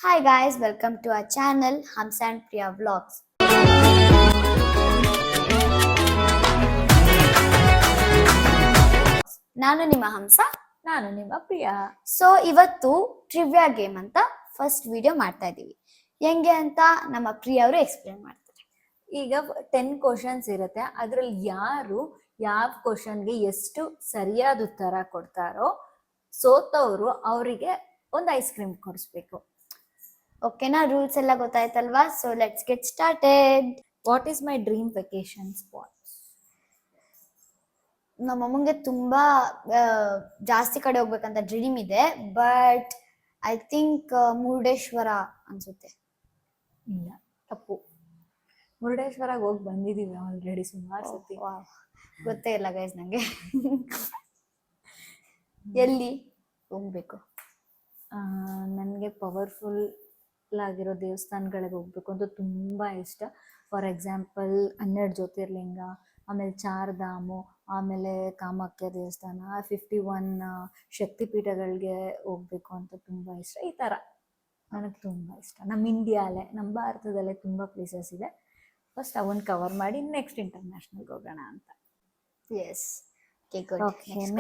Hi guys, welcome to our channel Hamsa and Priya Vlogs. ನಾನು ನಿಮ್ಮ ಹಂಸ. ನಾನು ನಿಮ್ಮ ಪ್ರಿಯಾ. ಸೊ ಇವತ್ತು ಟ್ರಿವ್ಯಾ ಗೇಮ್ ಅಂತ ಫಸ್ಟ್ ವಿಡಿಯೋ ಮಾಡ್ತಾ ಇದೀವಿ. ಹೆಂಗೆ ಅಂತ ನಮ್ಮ ಪ್ರಿಯಾ ಅವರು ಎಕ್ಸ್ಪ್ಲೇನ್ ಮಾಡ್ತಾರೆ. ಈಗ 10 ಕ್ವಶನ್ಸ್ ಇರುತ್ತೆ. ಅದ್ರಲ್ಲಿ ಯಾರು ಯಾವ ಕ್ವಶನ್ಗೆ ಎಷ್ಟು ಸರಿಯಾದ ಉತ್ತರ ಕೊಡ್ತಾರೋ ಸೋತವರು ಅವರಿಗೆ ಒಂದು ಐಸ್ ಕ್ರೀಮ್ ಕೊಡಿಸ್ಬೇಕು. ಓಕೆನಾ? ರೂಲ್ಸ್ ಎಲ್ಲ ಗೊತ್ತಾಯ್ತಲ್ವಾ? So let's get started. What is my dream vacation spot? ನಮ್ಮಮ್ಮಂಗೆ ತುಂಬಾ ಜಾಸ್ತಿ ಕಡೆ ಹೋಗ್ಬೇಕಂತ ಡ್ರೀಮ್ ಇದೆ, ಬಟ್ ಐ ಥಿಂಕ್ ಮುರುಡೇಶ್ವರ ಅನ್ಸುತ್ತೆ. ಇಲ್ಲ, ತಪ್ಪು. ಮುರುಡೇಶ್ವರಾಗ ಹೋಗಿ ಬಂದಿದೀವಿ ಆಲ್ರೆಡಿ ಸುಮಾರು ಸತಿ. ಗೊತ್ತೇ ಇಲ್ಲ ಗೈಸ್ ನಂಗೆ. ಎಲ್ಲಿ ಹೋಗ್ಬೇಕು? ನನಗೆ ಪವರ್ಫುಲ್ ಆಗಿರೋ ದೇವಸ್ಥಾನಗಳಿಗೆ ಹೋಗ್ಬೇಕು ಅಂತ ತುಂಬಾ ಇಷ್ಟ. ಫಾರ್ ಎಕ್ಸಾಂಪಲ್ 12 ಜ್ಯೋತಿರ್ಲಿಂಗ, ಆಮೇಲೆ ಚಾರ್ಧಾಮು, ಆಮೇಲೆ ಕಾಮಾಖ್ಯ ದೇವಸ್ಥಾನ, 51 ಶಕ್ತಿಪೀಠಗಳಿಗೆ ಹೋಗ್ಬೇಕು ಅಂತ ತುಂಬಾ ಇಷ್ಟ. ಈ ತರ ನನಗೆ ತುಂಬಾ ಇಷ್ಟ. ನಮ್ಮ ಇಂಡಿಯಾಲೇ, ನಮ್ಮ ಭಾರತದಲ್ಲೇ ತುಂಬಾ ಪ್ಲೇಸಸ್ ಇದೆ. ಫಸ್ಟ್ ಅವನ್ನ ಕವರ್ ಮಾಡಿ ನೆಕ್ಸ್ಟ್ ಇಂಟರ್ನ್ಯಾಷನಲ್ಗೆ ಹೋಗೋಣ ಅಂತ. Yes.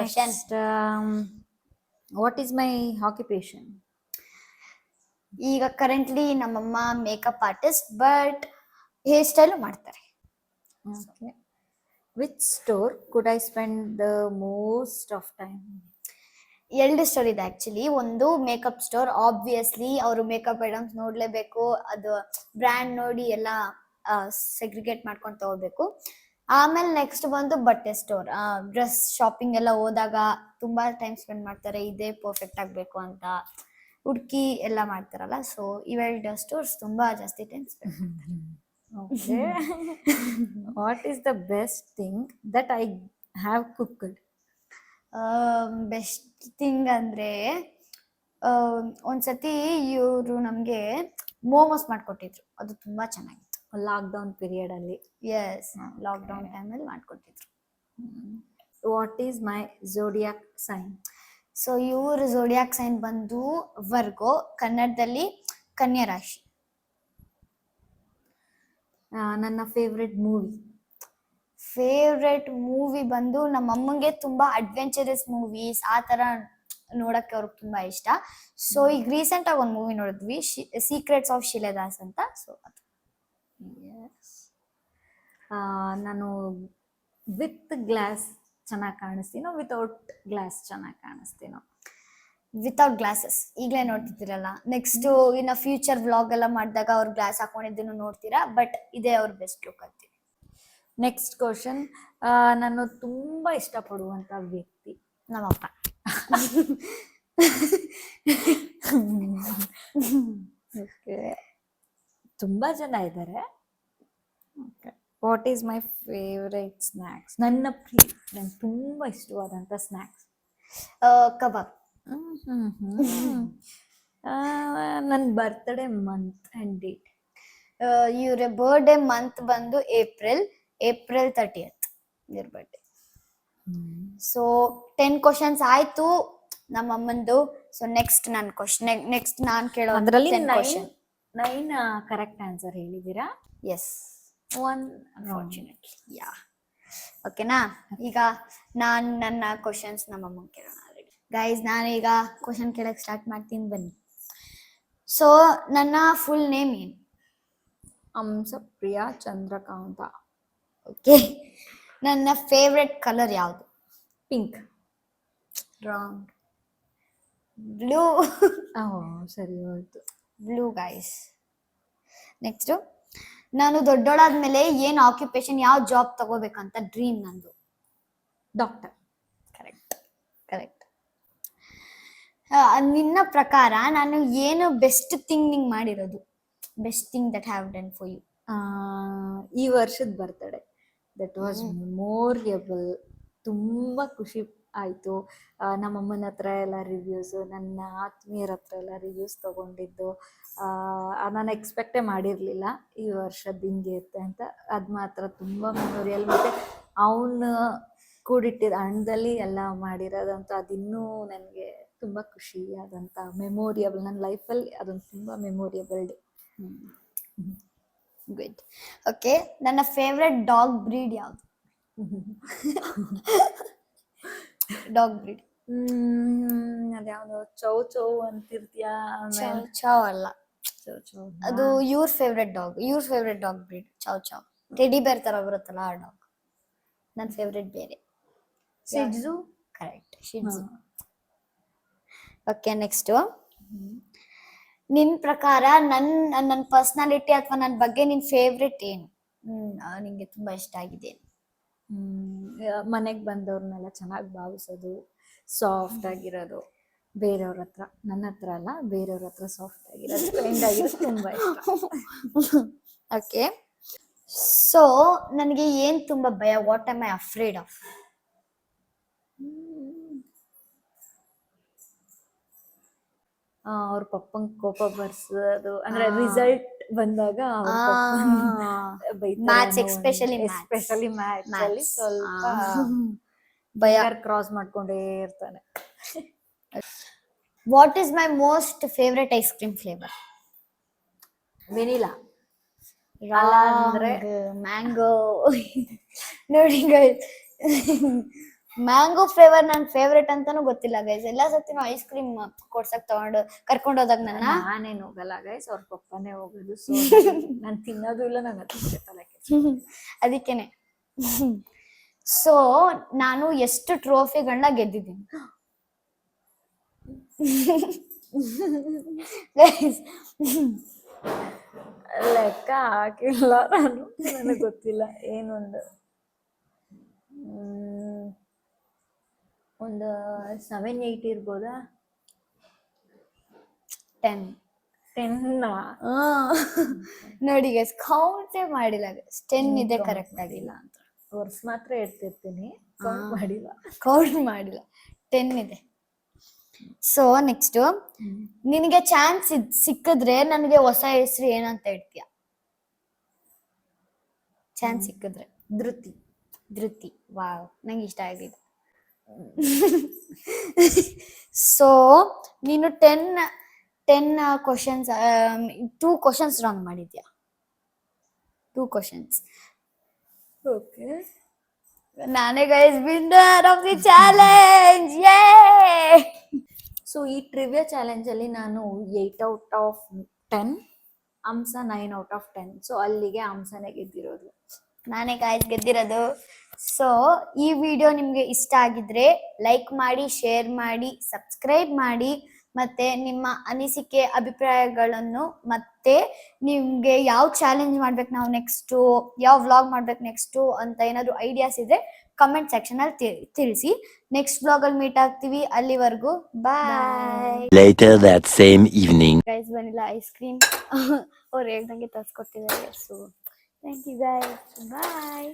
Next, what is my occupation? ಈಗ ಕರೆಂಟ್ಲಿ ನಮ್ಮಮ್ಮ makeup artist, but hair style ಮಾಡ್ತಾರೆ. Which store could I spend the most of time? 2 store ಇದೆ ಆಕ್ಚುಲಿ. ಒಂದು ಮೇಕಪ್ ಸ್ಟೋರ್, ಆಬ್ವಿಯಸ್ಲಿ ಅವರು ಮೇಕಪ್ ಐಟಮ್ಸ್ ನೋಡ್ಲೇಬೇಕು, ಅದು ಬ್ರ್ಯಾಂಡ್ ನೋಡಿ ಎಲ್ಲ ಸೆಗ್ರಿಗೇಟ್ ಮಾಡ್ಕೊಂಡು ತಗೋಬೇಕು. ಆಮೇಲೆ ನೆಕ್ಸ್ಟ್ ಬಂದು ಬಟ್ಟೆ ಸ್ಟೋರ್, ಡ್ರೆಸ್ ಶಾಪಿಂಗ್ ಎಲ್ಲ ಹೋದಾಗ ತುಂಬಾ ಟೈಮ್ ಸ್ಪೆಂಡ್ ಮಾಡ್ತಾರೆ, ಇದೇ ಪರ್ಫೆಕ್ಟ್ ಆಗ್ಬೇಕು ಅಂತ ಹುಡುಕಿ ಎಲ್ಲ ಮಾಡ್ತಾರಲ್ಲ. ಸೊ ಇವೆರಡು ಸ್ಟೋರ್ಸ್ ತುಂಬಾ ಜಾಸ್ತಿ ಟೈಮ್ ಸ್ಪೆಂಡ್ ಮಾಡ್ತಾರೆ. Okay. What is the best thing that I have cooked? Best thing ಅಂದ್ರೆ ಒಂದ್ಸತಿ ಇವರು ನಮ್ಗೆ ಮೋಮೋಸ್ ಮಾಡ್ಕೊಟ್ಟಿದ್ರು, ಅದು ತುಂಬಾ ಚೆನ್ನಾಗಿತ್ತು. ಲಾಕ್ಡೌನ್ ಪೀರಿಯಡ್ ಅಲ್ಲಿ. ಎಸ್, ಲಾಕ್ಡೌನ್ ಟೈಮಲ್ಲಿ ಮಾಡ್ಕೊಟ್ಟಿದ್ರು. What is my zodiac sign? So ಇವ್ರ ಝೋಡಿಯಾಕ್ ಸೈನ್ ಬಂದು ವರ್ಗೋ, ಕನ್ನಡದಲ್ಲಿ ಕನ್ಯಾ ರಾಶಿ. ನನ್ನ ಫೇವ್ರೆಟ್ ಮೂವಿ ಬಂದು ನಮ್ಮ ಅಮ್ಮಂಗೆ ತುಂಬಾ ಅಡ್ವೆಂಚರಸ್ ಮೂವೀಸ್ ಆ ತರ ನೋಡಕ್ಕೆ ಅವ್ರಿಗೆ ತುಂಬಾ ಇಷ್ಟ. ಸೊ ಈಗ ರೀಸೆಂಟ್ ಆಗಿ ಒಂದು ಮೂವಿ ನೋಡಿದ್ವಿ, ಸೀಕ್ರೆಟ್ಸ್ ಆಫ್ ಶಿಲೆದಾಸ್ ಅಂತ. ಸೊ ಅದು ನಾನು ವಿತ್ ಗ್ಲಾಸ್ ಚೆನ್ನಾಗಿ ಕಾಣಿಸ್ತೀನೋ ವಿತೌಟ್ ಗ್ಲಾಸ್ ಚೆನ್ನಾಗಿ ಕಾಣಿಸ್ತೀನೋ? Without glasses. ಈಗಲೇ ನೋಡ್ತಿದ್ದೀರಲ್ಲ, ನೆಕ್ಸ್ಟ್ ಇನ್ನ ಫ್ಯೂಚರ್ ವ್ಲಾಗ್ ಎಲ್ಲ ಮಾಡಿದಾಗ ಅವ್ರು ಗ್ಲಾಸ್ ಹಾಕೊಂಡಿದ್ದನ್ನು ನೋಡ್ತೀರಾ, ಬಟ್ ಇದೇ ಅವ್ರ ಬೆಸ್ಟ್ ಲುಕ್ ಅಂತೀವಿ. ನೆಕ್ಸ್ಟ್ ಕ್ವಶನ್, ನಾನು ತುಂಬಾ ಇಷ್ಟಪಡುವಂತ ವ್ಯಕ್ತಿ? ನಮ್ಮಪ್ಪ. ತುಂಬಾ ಜನ ಇದ್ದಾರೆ. What is my favourite snacks? ನಂಗೆ ತುಂಬಾ ಇಷ್ಟವಾದಂತ ಸ್ನ್ಯಾಕ್ಸ್ ಕಬಾಬ್. ನನ್ನ ಬರ್ತ್ಡೇ ಮಂತ್ ಅಂಡ್ ಡೇಟ್? ಇವ್ರ ಬರ್ಡೇ ಮಂತ್ ಬಂದು ಏಪ್ರಿಲ್ 30th ಇವ್ರ ಬರ್ಡೇ. ಸೊ 10 ಕ್ವಶನ್ಸ್ ಆಯ್ತು ನಮ್ಮಮ್ಮಂದು. ಸೊ ನೆಕ್ಸ್ಟ್ ನಾನು ಕೇಳೋ ಅದರಲ್ಲಿ 9 ಕರೆಕ್ಟ್ ಆನ್ಸರ್ ಹೇಳಿದ್ದೀರಾ? Yes, 1 unfortunately. ಯಾ. ಓಕೆನಾ? ಈಗ ನಾನು ನನ್ನ ಕ್ವಶನ್ಸ್ ನಮ್ಮಮ್ಮ ಕೇಳೋಣ. ಗೈಸ್, ನಾನೀಗ ಕ್ವಶನ್ ಕೇಳಕ್ ಸ್ಟಾರ್ಟ್ ಮಾಡ್ತೀನಿ, ಬನ್ನಿ. ಸೊ ನನ್ನ ಫುಲ್ ನೇಮ್ ಏನು? ಹಂಸ ಪ್ರಿಯಾ ಚಂದ್ರಕಾಂತ. ಓಕೆ. ನನ್ನ ಫೇವ್ರೆಟ್ ಕಲರ್ ಯಾವುದು? ಪಿಂಕ್. ರಾಂಗ್. ಬ್ಲೂ. ಸರಿ ಹೋಯ್ತು, ಬ್ಲೂ ಗೈಸ್. ನೆಕ್ಸ್ಟ್, ನಾನು ದೊಡ್ಡೋಳಾದ್ಮೇಲೆ ಏನ್ ಆಕ್ಯುಪೇಷನ್, ಯಾವ ಜಾಬ್ ತಗೋಬೇಕಂತ ಡ್ರೀಮ್ ನಂದು? ಡಾಕ್ಟರ್. ಕರೆಕ್ಟ್. ನಿನ್ನ ಪ್ರಕಾರ ನಾನು ಏನು ಬೆಸ್ಟ್ ಥಿಂಗ್ ನಿಂಗ್ ಮಾಡಿರೋದು? Best thing that have done for you? ಈ ವರ್ಷದ ಬರ್ತಡೆ, ದಟ್ ವಾಸ್ ಮೆಮೋರಿಯಬಲ್. ತುಂಬಾ ಖುಷಿ ಆಯ್ತು. ನಮ್ಮಮ್ಮನ ಹತ್ರ ಎಲ್ಲ ರಿವ್ಯೂಸ್, ನನ್ನ ಆತ್ಮೀಯರ ಹತ್ರ ಎಲ್ಲ ರಿವ್ಯೂಸ್ ತಗೊಂಡಿದ್ದು, ನಾನು ಎಕ್ಸ್ಪೆಕ್ಟೇ ಮಾಡಿರಲಿಲ್ಲ ಈ ವರ್ಷದ ಹಿಂಗೆ ಇರುತ್ತೆ ಅಂತ. ಅದು ಮಾತ್ರ ತುಂಬ ಮೆಮೊರಿಯಲ್. ಮತ್ತು ಅವನು ಕೂಡಿಟ್ಟಿದ್ದ ಹಣದಲ್ಲಿ ಎಲ್ಲ ಮಾಡಿರೋದಂತ ಅದಿನ್ನೂ ನನಗೆ ತುಂಬಾ ಖುಷಿಯಾದಂತ ಮೆಮೊರಿಯಬಲ್, ನನ್ನ ಲೈಫಲ್ಲಿ ಅದೊಂದು ತುಂಬಾ ಮೆಮೊರಿಯಬಲ್ ಡೇ. ಗುಡ್. ಓಕೆ, ನನ್ನ ಫೇವ್ರೆಟ್ ಡಾಗ್ ಬ್ರೀಡ್ ಯಾವುದು? ಡಾಗ್ ಬ್ರೀಡ್ ಅದ್ಯಾವ್ದು ಚೌ ಚೌ ಅಂತಿರ್ತೀಯಾ, ಆಮೇಲೆ ಚಾವ್ ಅಲ್ಲ, ಚೌ ಚೌ ಅದು ಇವ್ರ favourite dog breed chow. Teddy bear ತರ ಬರುತ್ತಲ್ಲ ಆ ಡಾಗ್. ನನ್ನ ಫೇವ್ರೆಟ್ ಬೇರೆ. ಸಿಡ್ಜು. ಕರೆಕ್ಟ್, ಶಿಡ್ಜು. Okay, next. ನಿನ್ ಪ್ರಕಾರ ನನ್ನ ಪರ್ಸನಾಲಿಟಿ ಅಥವಾ ನನ್ನ ಬಗ್ಗೆ ನಿನ್ ಫೇವ್ರೆಟ್ ಏನು? ನಿಂಗೆ ತುಂಬಾ ಇಷ್ಟ ಆಗಿದೆ? ಮನೆಗೆ ಬಂದವ್ರನ್ನೆಲ್ಲ ಚೆನ್ನಾಗಿ ಭಾವಿಸೋದು, ಸಾಫ್ಟ್ ಆಗಿರೋದು, ಬೇರೆಯವ್ರ ಹತ್ರ, ನನ್ನ ಹತ್ರ ಅಲ್ಲ ಬೇರೆಯವ್ರ ಹತ್ರ ಸಾಫ್ಟ್ ಆಗಿರೋದು, ಕೈಂಡ್ ಆಗಿರೋದು ತುಂಬಾ ಇಷ್ಟ. ಓಕೆ, ಸೊ ನನಗೆ ಏನ್ ತುಂಬಾ ಭಯ? What am I afraid of? ಅವ್ರ ಪಪ್ಪಂಗ್ ಕೋಪ ಬರ್ಸೋದು, ಅಂದ್ರೆ ರಿಸಲ್ಟ್ ಬಂದಾಗ ಮ್ಯಾಥ್ಸ್, ಎಸ್ಪೆಷಲಿ ಮ್ಯಾಥ್ಸ್ ಅಲ್ಲಿ ಸ್ವಲ್ಪ ಭಯ. ಕ್ರಾಸ್ ಮಾಡ್ಕೊಂಡೇ ಇರ್ತಾನೆ. What is my most favourite ice cream flavour? Vanilla. ಅಂದ್ರೆ ಮ್ಯಾಂಗೋ. ನೋಡಿ ಗೈಸ್, ಮ್ಯಾಂಗೋ ಫ್ಲೇವರ್ ನನ್ನ ಫೇವ್ರೆಟ್ ಅಂತಾನು ಗೊತ್ತಿಲ್ಲ ಗೈಸ್. ಎಲ್ಲಾ ಸತಿ ಐಸ್ ಕ್ರೀಮ್ ಕೊಡ್ಸಕ್ ಕರ್ಕೊಂಡ್ ಹೋದಾಗ ನಾನೇನು ಹೋಗಲ್ಲ ಗೈಸ್, ಅವ್ರ ಪಪ್ಪನೇ ಹೋಗೋದು. ಸೊ ನಾನು ತಿನ್ನೋದು ಇಲ್ಲ, ನಂಗೆ ಅದಕ್ಕೇನೆ. ಸೊ ನಾನು ಎಷ್ಟು ಟ್ರೋಫಿಗಳನ್ನ ಗೆದ್ದಿದ್ದೀನಿ ಗೈಸ್? ಲೆಕ್ಕ ಹಾಕಿಲ್ಲ ನಾನು, ನನಗೆ ಗೊತ್ತಿಲ್ಲ. ಏನೊಂದು 7-8 ಇರ್ಬೋದಾ? 10 ನೋಡಿ ಗೈಸ್, ಕೌಂಟೇ ಮಾಡಿಲ್ಲ ಗೈಸ್. 10 ಇದೆ, ಕರೆಕ್ಟ್ ಆಗಿಲ್ಲ ಅಂತ. ವರ್ಷ ಮಾತ್ರ ಇಡ್ತಿರ್ತೀನಿ, ಕೌಂಟ್ ಮಾಡಿಲ್ಲ. 10 ಇದೆ. ಸೊ ನೆಕ್ಸ್ಟ್, ನಿನಗೆ ಚಾನ್ಸ್ ಸಿಕ್ಕಿದ್ರೆ ನನಗೆ ಹೊಸ ಹೆಸರು ಏನಂತ ಇಡ್ತೀಯ? ಚಾನ್ಸ್ ಸಿಕ್ಕಿದ್ರೆ. ಧೃತಿ. ವಾವ್, ನಂಗೆ ಇಷ್ಟ ಆಗಿದೆ. ಸೊ ನೀನು 10 ಕ್ವಶನ್ಸ್ 2 ಕ್ವಶನ್ಸ್ ರಾಂಗ್ ಮಾಡಿದ್ಯಾ. 2 ಕ್ವಶನ್ಸ್. ಓಕೆ, ನಾನೇ guys winner of the challenge. ಯೇ! ಸೊ ಈ ಟ್ರಿವಿಯಾ ಚಾಲೆಂಜ್ ಅಲ್ಲಿ ನಾನು 8/10, ಅಂಸ 9/10. ಸೊ ಅಲ್ಲಿಗೆ ಅಂಸನೇ ಗೆದ್ದಿರೋದು. ನಾನೇ ಗಾಯ್ಸ್ ಗೆದ್ದಿರೋದು. ಸೊ ಈ ವಿಡಿಯೋ ನಿಮ್ಗೆ ಇಷ್ಟ ಆಗಿದ್ರೆ ಲೈಕ್ ಮಾಡಿ, ಶೇರ್ ಮಾಡಿ, ಸಬ್ಸ್ಕ್ರೈಬ್ ಮಾಡಿ. ಮತ್ತೆ ನಿಮ್ಮ ಅನಿಸಿಕೆ, ಅಭಿಪ್ರಾಯಗಳನ್ನು, ಮತ್ತೆ ನಿಮ್ಗೆ ಯಾವ ಚಾಲೆಂಜ್ ಮಾಡ್ಬೇಕು ನಾವು ನೆಕ್ಸ್ಟ್, ಯಾವ ವ್ಲಾಗ್ ಮಾಡ್ಬೇಕು ನೆಕ್ಸ್ಟ್ ಅಂತ ಏನಾದ್ರು ಐಡಿಯಾಸ್ ಇದ್ರೆ ಕಮೆಂಟ್ ಸೆಕ್ಷನ್ ಅಲ್ಲಿ ತಿಳಿಸಿ. ನೆಕ್ಸ್ಟ್ ವ್ಲಾಗ್ ಅಲ್ಲಿ ಮೀಟ್ ಆಗ್ತೀವಿ. ಅಲ್ಲಿವರೆಗೂ bye. Later that same evening. Guys, vanilla ice cream ಅವ್ರು ಹೇಳ್ದಂಗೆ ತರ್ಸ್ಕೊಟ್ಟಿದ್ದಾರೆ. So thank you guys, bye.